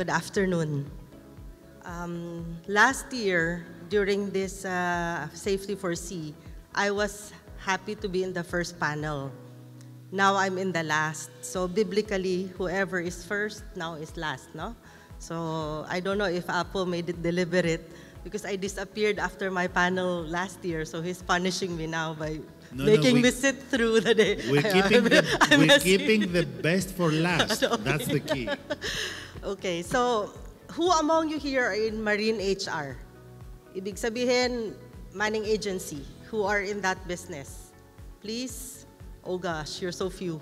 Good afternoon. Last year, during this Safety for Sea, I was happy to be in the first panel. Now I'm in the last. So biblically, whoever is first now is last, no? So I don't know if Apo made it deliberate because I disappeared after my panel last year. So he's punishing me now by making me sit through the day. We're keeping the best for last. Okay. That's the key. Okay, so who among you here are in Marine HR? Ibig sabihin, manning agency, who are in that business? Please? Oh gosh, you're so few.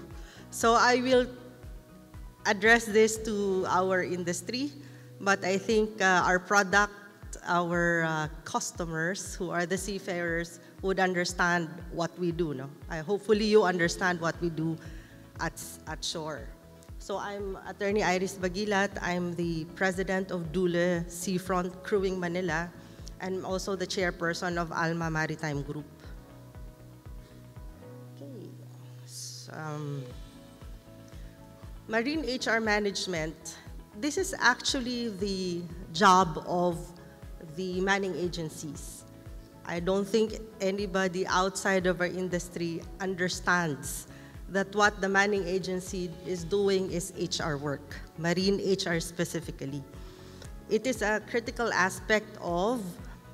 So I will address this to our industry, but I think our product, our customers, who are the seafarers, would understand what we do. No? Hopefully you understand what we do at shore. So I'm Attorney Iris Bagilat. I'm the president of Dule Seafront Crewing Manila, and also the chairperson of Alma Maritime Group. Okay. Marine HR management, this is actually the job of the manning agencies. I don't think anybody outside of our industry understands that what the manning agency is doing is HR work, marine HR specifically. It is a critical aspect of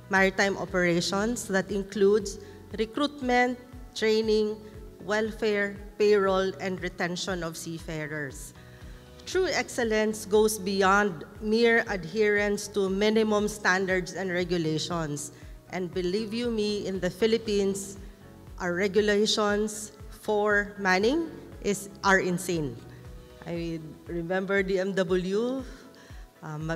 maritime operations that includes recruitment, training, welfare, payroll, and retention of seafarers. True excellence goes beyond mere adherence to minimum standards and regulations. And believe you me, in the Philippines, our regulations for manning are insane. I remember DMW,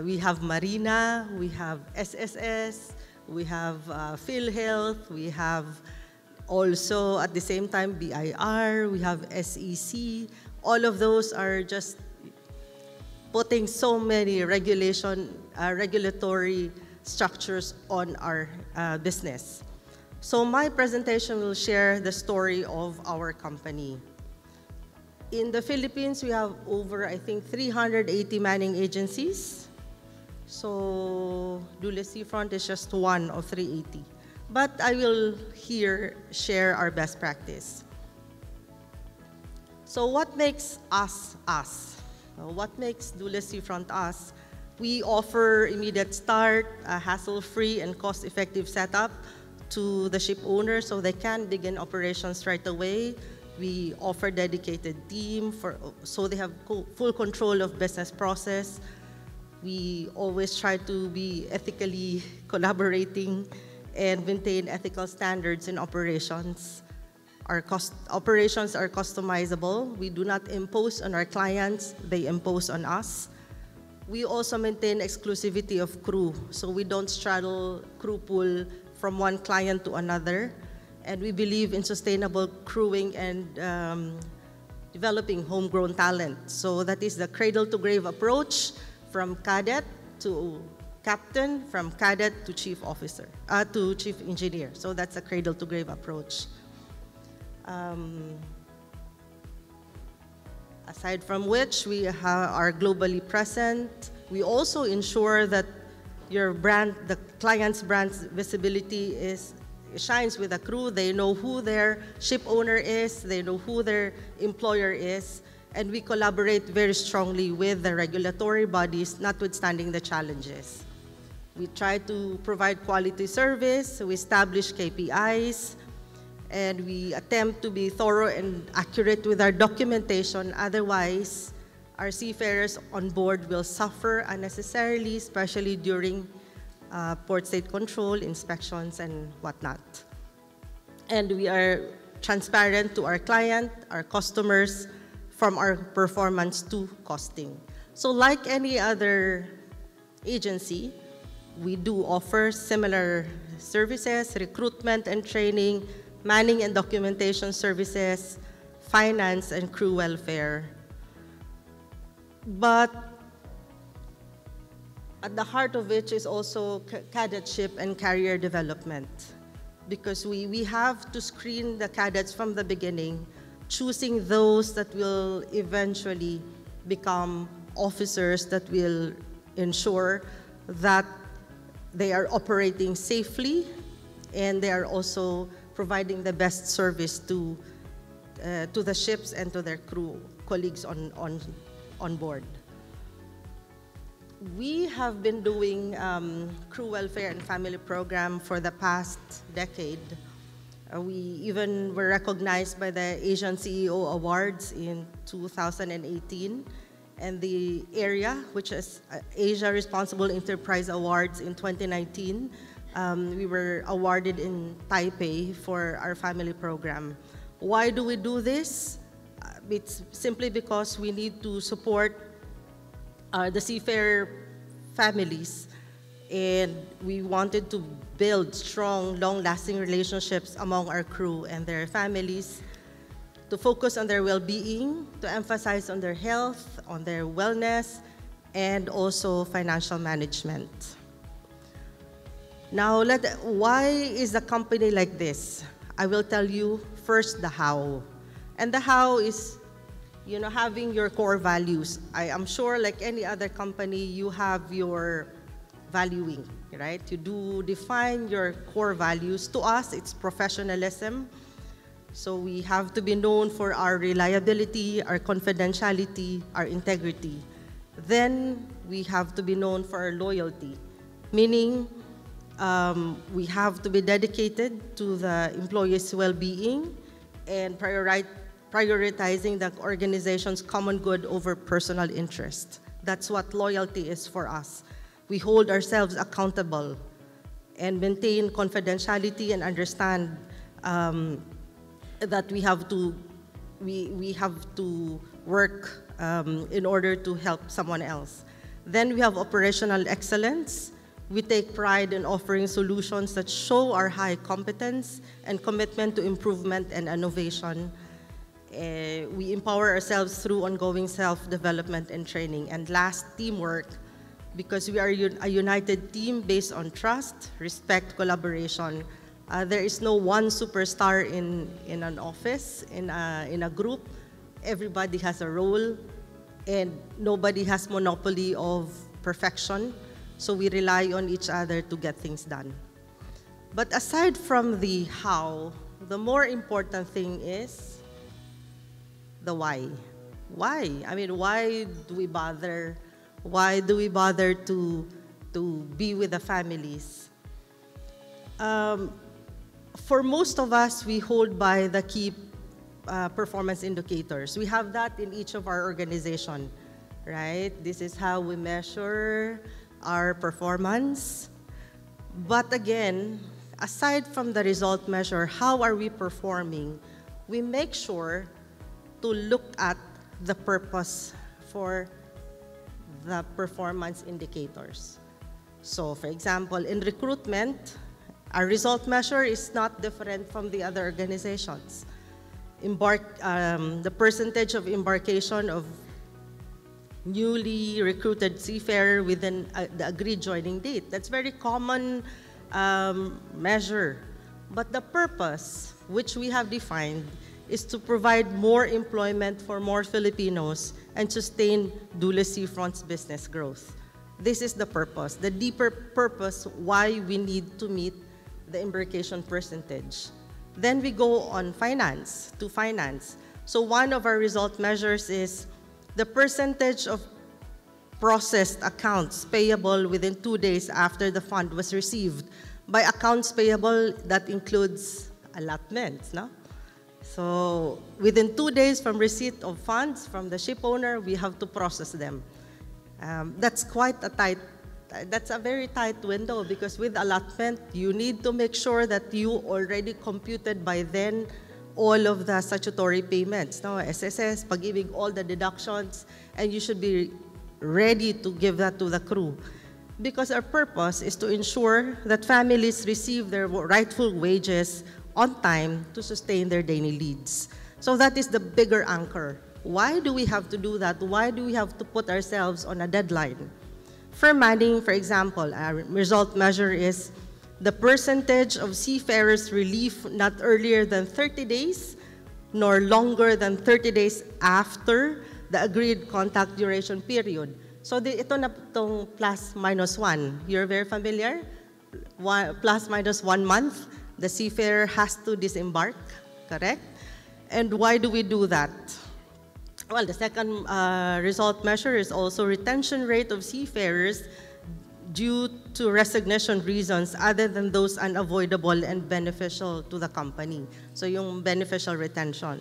we have Marina, we have SSS, we have PhilHealth, we have also at the same time BIR, we have SEC. All of those are just putting so many regulatory structures on our business. So my presentation will share the story of our company. In the Philippines, we have over, I think, 380 manning agencies. So Dule Seafront is just one of 380. But I will here share our best practice. So what makes us us? What makes Dule Seafront us? We offer immediate start, a hassle-free and cost-effective setup to the ship owner so they can begin operations right away. We offer dedicated team so they have full control of business process. We always try to be ethically collaborating and maintain ethical standards in operations. Our operations are customizable. We do not impose on our clients, they impose on us. We also maintain exclusivity of crew, so we don't straddle crew pool from one client to another. And we believe in sustainable crewing and developing homegrown talent. So that is the cradle-to-grave approach from cadet to captain, from cadet to chief officer, to chief engineer. So that's a cradle-to-grave approach. Aside from which, we are globally present. We also ensure that your brand, the client's brand's visibility shines with the crew. They know who their ship owner is, they know who their employer is, and we collaborate very strongly with the regulatory bodies, notwithstanding the challenges. We try to provide quality service, we establish KPIs, and we attempt to be thorough and accurate with our documentation. Otherwise, our seafarers on board will suffer unnecessarily, especially during port state control, inspections, and whatnot. And we are transparent to our client, our customers, from our performance to costing. So like any other agency, we do offer similar services, recruitment and training, manning and documentation services, finance and crew welfare. But at the heart of which is also cadetship and career development, because we have to screen the cadets from the beginning, choosing those that will eventually become officers that will ensure that they are operating safely and they are also providing the best service to the ships and to their crew colleagues on board. We have been doing crew welfare and family program for the past decade. We even were recognized by the Asian CEO Awards in 2018 and the area, which is Asia Responsible Enterprise Awards in 2019. We were awarded in Taipei for our family program. Why do we do this? It's simply because we need to support the seafarer families, and we wanted to build strong, long-lasting relationships among our crew and their families, to focus on their well-being, to emphasize on their health, on their wellness, and also financial management. Now, why is a company like this? I will tell you first the how. And the how is, having your core values. I am sure, like any other company, you have your valuing, right? You do define your core values. To us, it's professionalism. So we have to be known for our reliability, our confidentiality, our integrity. Then we have to be known for our loyalty, meaning we have to be dedicated to the employees' well-being and prioritizing the organization's common good over personal interest. That's what loyalty is for us. We hold ourselves accountable and maintain confidentiality and understand that we have to work in order to help someone else. Then we have operational excellence. We take pride in offering solutions that show our high competence and commitment to improvement and innovation. We empower ourselves through ongoing self-development and training. And last, teamwork, because we are a united team based on trust, respect, collaboration. There is no one superstar in an office, in a group. Everybody has a role, and nobody has monopoly of perfection. So we rely on each other to get things done. But aside from the how, the more important thing is the why. Why? I mean, why do we bother? Why do we bother to be with the families? For most of us, we hold by the key performance indicators. We have that in each of our organization, right? This is how we measure our performance. But again, aside from the result measure, how are we performing? We make sure to look at the purpose for the performance indicators. So for example, in recruitment, our result measure is not different from the other organizations. The percentage of embarkation of newly recruited seafarer within the agreed joining date. That's very common measure. But the purpose, which we have defined, is to provide more employment for more Filipinos and sustain Dulles Seafront's business growth. This is the purpose, the deeper purpose why we need to meet the embarkation percentage. Then we go on finance. So one of our result measures is the percentage of processed accounts payable within 2 days after the fund was received. By accounts payable, that includes allotments, no? So within 2 days from receipt of funds from the ship owner, we have to process them. That's a very tight window, because with allotment, you need to make sure that you already computed by then all of the statutory payments, no? SSS, pag-ibig, all the deductions, and you should be ready to give that to the crew. Because our purpose is to ensure that families receive their rightful wages on time to sustain their daily needs. So that is the bigger anchor. Why do we have to do that? Why do we have to put ourselves on a deadline? For manning, for example, our result measure is the percentage of seafarers relief not earlier than 30 days nor longer than 30 days after the agreed contact duration period. So ito na itong plus minus 1. You're very familiar? Plus minus 1 month, the seafarer has to disembark, correct? And why do we do that? Well, the second result measure is also retention rate of seafarers due to resignation reasons other than those unavoidable and beneficial to the company. So yung beneficial retention,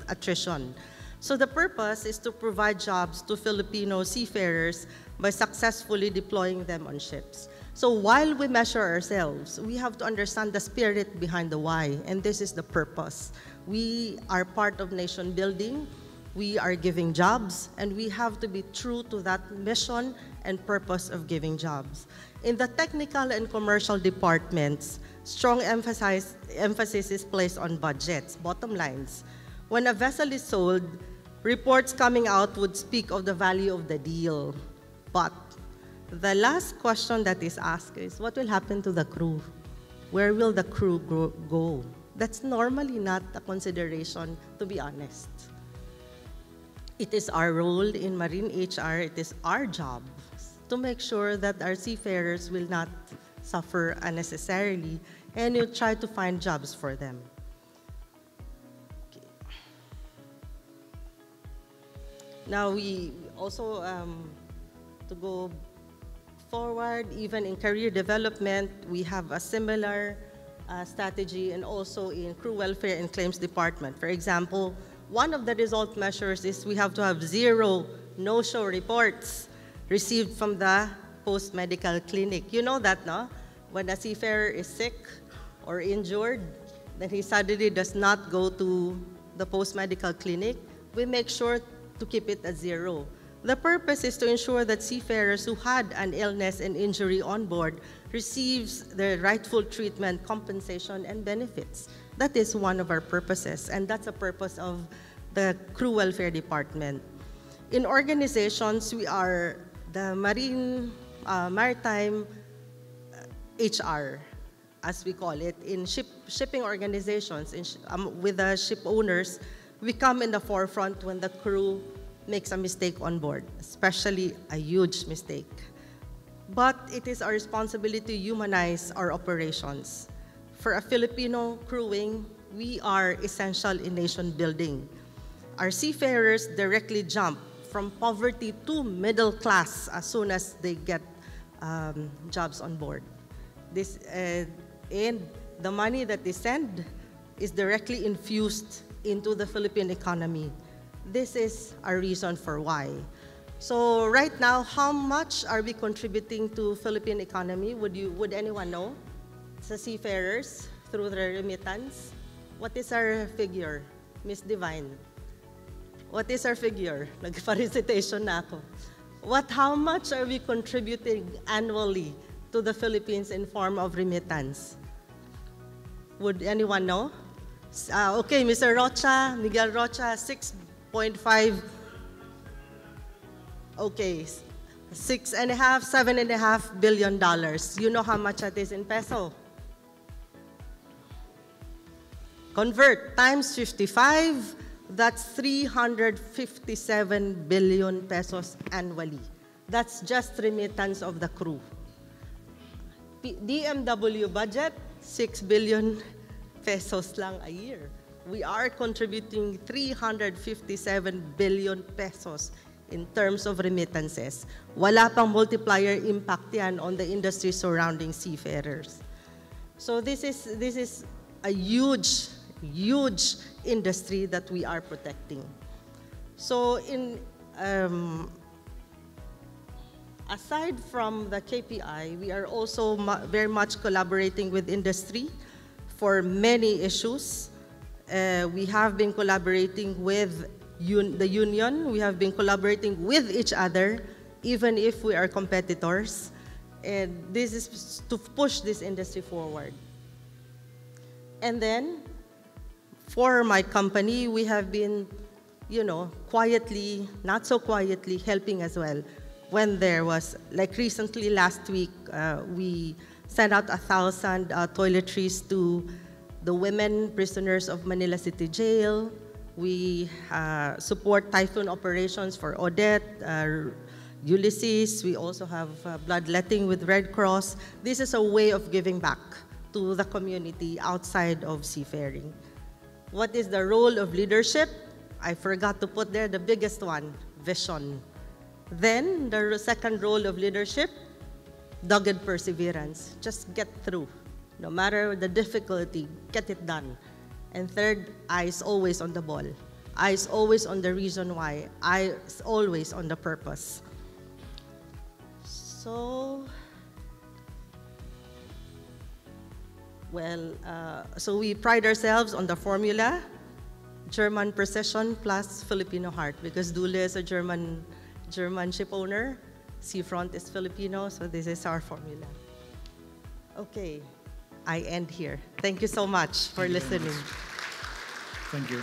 attrition. So the purpose is to provide jobs to Filipino seafarers by successfully deploying them on ships. So while we measure ourselves, we have to understand the spirit behind the why, and this is the purpose. We are part of nation building, we are giving jobs, and we have to be true to that mission and purpose of giving jobs. In the technical and commercial departments, strong emphasis is placed on budgets, bottom lines. When a vessel is sold, reports coming out would speak of the value of the deal. But the last question that is asked is, what will happen to the crew? Where will the crew go? That's normally not a consideration, to be honest. It is our role in Marine HR, it is our job to make sure that our seafarers will not suffer unnecessarily, and you try to find jobs for them. Now we also, to go forward, even in career development, we have a similar strategy, and also in crew welfare and claims department. For example, one of the result measures is we have to have 0 no-show reports received from the post-medical clinic. You know that, no? When a seafarer is sick or injured, then he suddenly does not go to the post-medical clinic, we make sure to keep it at 0. The purpose is to ensure that seafarers who had an illness and injury on board receives the rightful treatment, compensation, and benefits. That is one of our purposes, and that's a purpose of the crew welfare department. In organizations, we are the maritime HR, as we call it. In shipping organizations, with the ship owners, we come in the forefront when the crew makes a mistake on board, especially a huge mistake. But it is our responsibility to humanize our operations. For a Filipino crewing, we are essential in nation building. Our seafarers directly jump from poverty to middle class as soon as they get jobs on board. And the money that they send is directly infused into the Philippine economy. This is a reason for why. So right now, how much are we contributing to Philippine economy? Would anyone know? Sa seafarers through the remittance. What is our figure, Miss Divine? What is our figure? Nagpa-recitation na ako. How much are we contributing annually to the Philippines in form of remittance? Would anyone know? Okay, Mr. Rocha, Miguel Rocha, 6.5. Okay, $7.5 billion. You know how much that is in peso? Convert times 55, that's 357 billion pesos annually. That's just remittance of the crew. DMW budget, 6 billion pesos lang a year. We are contributing 357 billion pesos in terms of remittances. Wala pang multiplier impact yan on the industry surrounding seafarers. So this is a huge industry that we are protecting. So aside from the KPI, we are also very much collaborating with industry for many issues. We have been collaborating with the union. We have been collaborating with each other, even if we are competitors. And this is to push this industry forward. And then, for my company, we have been, quietly, not so quietly, helping as well. When there was, like recently last week, we sent out 1,000 toiletries to the women prisoners of Manila City Jail. We support typhoon operations for Odette, Ulysses. We also have bloodletting with Red Cross. This is a way of giving back to the community outside of seafaring. What is the role of leadership? I forgot to put there the biggest one, vision. Then the second role of leadership, dogged perseverance. Just get through. No matter the difficulty, get it done. And third, eyes always on the ball. Eyes always on the reason why. Eyes always on the purpose. So we pride ourselves on the formula, German precision plus Filipino heart, because Dule is a German ship owner, Seafront is Filipino, so this is our formula. Okay, I end here. Thank you so much for listening. Thank you.